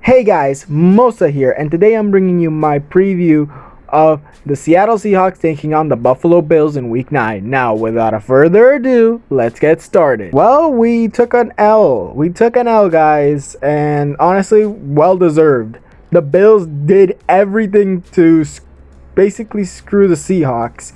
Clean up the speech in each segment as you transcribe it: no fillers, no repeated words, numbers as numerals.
Hey guys, Mosa here, and today I'm bringing you my preview of the Seattle Seahawks taking on the Buffalo Bills in Week 9. Now, without a further ado, let's get started. Well, we took an L. We took an L, guys, and honestly, well deserved. The Bills did everything to basically screw the Seahawks.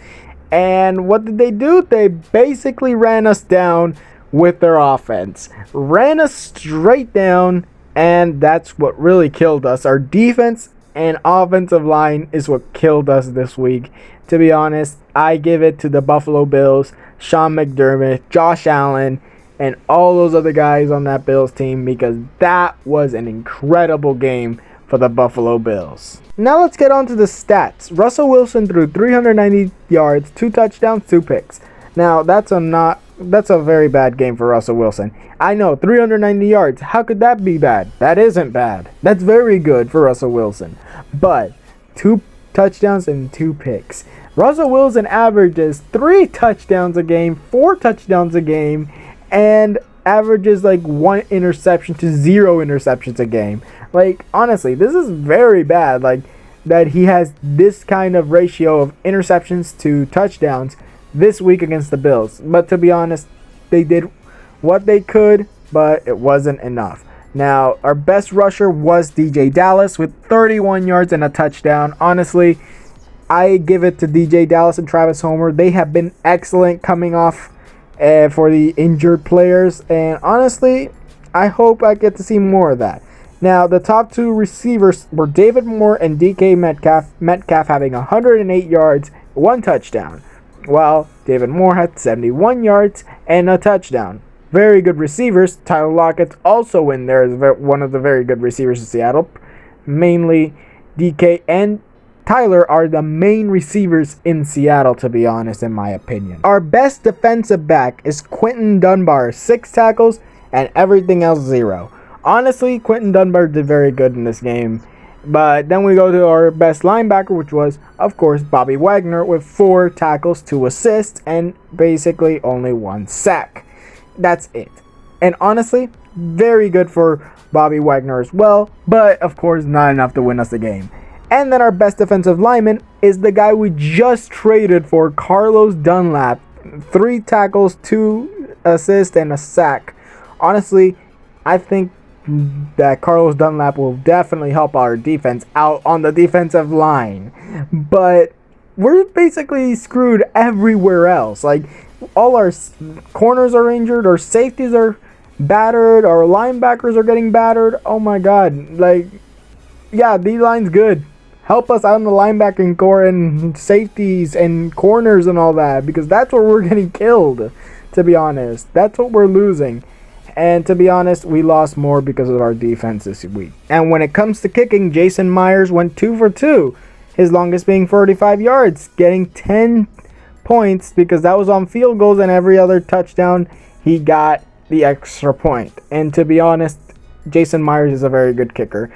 And what did they do? They basically ran us down with their offense. Ran us straight down. And that's what really killed us. Our defense and offensive line is what killed us this week. To be honest, I give it to the Buffalo Bills, Sean McDermott, Josh Allen, and all those other guys on that Bills team, because that was an incredible game for the Buffalo Bills. Now let's get on to the stats. Russell Wilson threw 390 yards, 2 touchdowns, 2 picks. Now that's a very bad game for Russell Wilson. I know, 390 yards. How could that be bad? That isn't bad. That's very good for Russell Wilson. But 2 touchdowns and 2 picks. Russell Wilson averages 3 touchdowns a game, 4 touchdowns a game, and averages like 1 interception to 0 interceptions a game. Like, honestly, this is very bad. Like, that he has this kind of ratio of interceptions to touchdowns this week against the Bills. But to be honest, they did what they could, but it wasn't enough. Now, our best rusher was DJ Dallas with 31 yards and a touchdown. Honestly, I give it to DJ Dallas and Travis Homer. They have been excellent coming off for the injured players. And honestly, I hope I get to see more of that. Now, the top 2 receivers were David Moore and DK Metcalf. Metcalf having 108 yards, 1 touchdown. While David Moore had 71 yards and a touchdown. Very good receivers. Tyler Lockett's also in there as one of the very good receivers in Seattle. Mainly DK and Tyler are the main receivers in Seattle, to be honest, in my opinion. Our best defensive back is Quinton Dunbar, 6 tackles and everything else 0. Honestly, Quinton Dunbar did very good in this game. But then we go to our best linebacker, which was, of course, Bobby Wagner with 4 tackles, 2 assists, and basically only 1 sack. That's it. And honestly, very good for Bobby Wagner as well, but of course not enough to win us the game. And then our best defensive lineman is the guy we just traded for, Carlos Dunlap. 3 tackles, 2 assists, and a sack. Honestly, I think that Carlos Dunlap will definitely help our defense out on the defensive line. But we're basically screwed everywhere else. Like, all our corners are injured, our safeties are battered, our linebackers are getting battered. Oh my god. Like, yeah, D-line's good. Help us out in the linebacking core and safeties and corners and all that, because that's where we're getting killed, to be honest. That's what we're losing. And to be honest, we lost more because of our defense this week. And when it comes to kicking, Jason Myers went 2 for 2. His longest being 45 yards, getting 10 points because that was on field goals, and every other touchdown he got the extra point. And to be honest, Jason Myers is a very good kicker.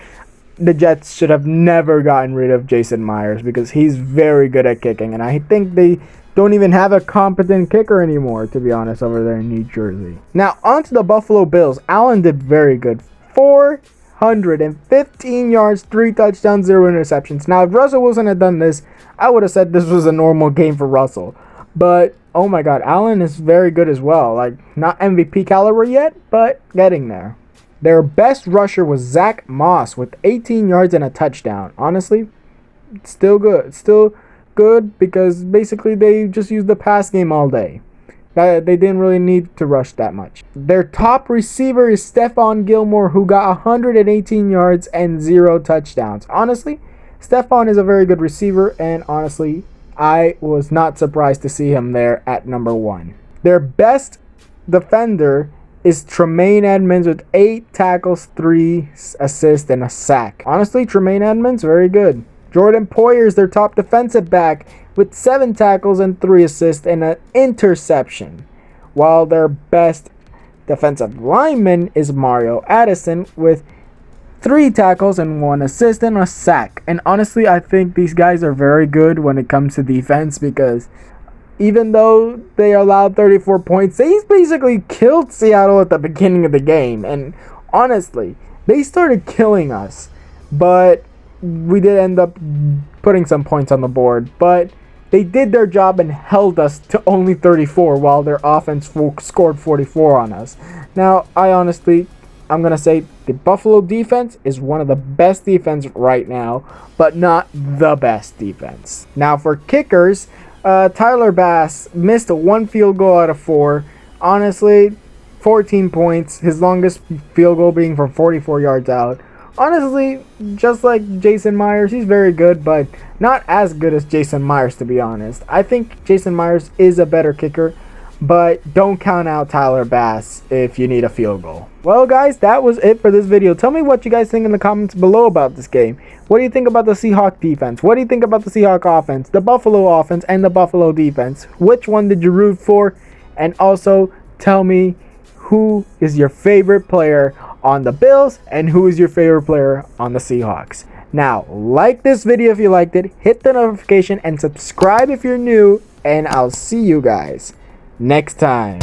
The Jets should have never gotten rid of Jason Myers because he's very good at kicking. And I think they don't even have a competent kicker anymore, to be honest, over there in New Jersey. Now, on to the Buffalo Bills. Allen did very good. 415 yards, 3 touchdowns, 0 interceptions. Now, if Russell Wilson had done this, I would have said this was a normal game for Russell. But, oh my god, Allen is very good as well. Like, not MVP caliber yet, but getting there. Their best rusher was Zach Moss with 18 yards and a touchdown. Honestly, still good. Still good because basically they just used the pass game all day. They didn't really need to rush that much. Their top receiver is Stephon Gilmore, who got 118 yards and 0 touchdowns. Honestly, Stephon is a very good receiver, and honestly, I was not surprised to see him there at number 1. Their best defender is Tremaine Edmonds with 8 tackles, 3 assists, and a sack. Honestly, Tremaine Edmonds, very good. Jordan Poyer is their top defensive back with 7 tackles and 3 assists and an interception. While their best defensive lineman is Mario Addison with 3 tackles and 1 assist and a sack. And honestly, I think these guys are very good when it comes to defense, because even though they allowed 34 points, they basically killed Seattle at the beginning of the game. And honestly, they started killing us, but we did end up putting some points on the board. But they did their job and held us to only 34 while their offense scored 44 on us. Now, I'm going to say the Buffalo defense is one of the best defense right now, but not the best defense. Now, for kickers, Tyler Bass missed one field goal out of 4. Honestly, 14 points, his longest field goal being from 44 yards out. Honestly, just like Jason Myers, he's very good, but not as good as Jason Myers, to be honest. I think Jason Myers is a better kicker, but don't count out Tyler Bass if you need a field goal. Well, guys, that was it for this video. Tell me what you guys think in the comments below about this game. What do you think about the Seahawks defense? What do you think about the Seahawks offense, the Buffalo offense, and the Buffalo defense? Which one did you root for? And also, tell me who is your favorite player on the Bills and who is your favorite player on the Seahawks. Now, like this video if you liked it, hit the notification and subscribe if you're new, and I'll see you guys next time.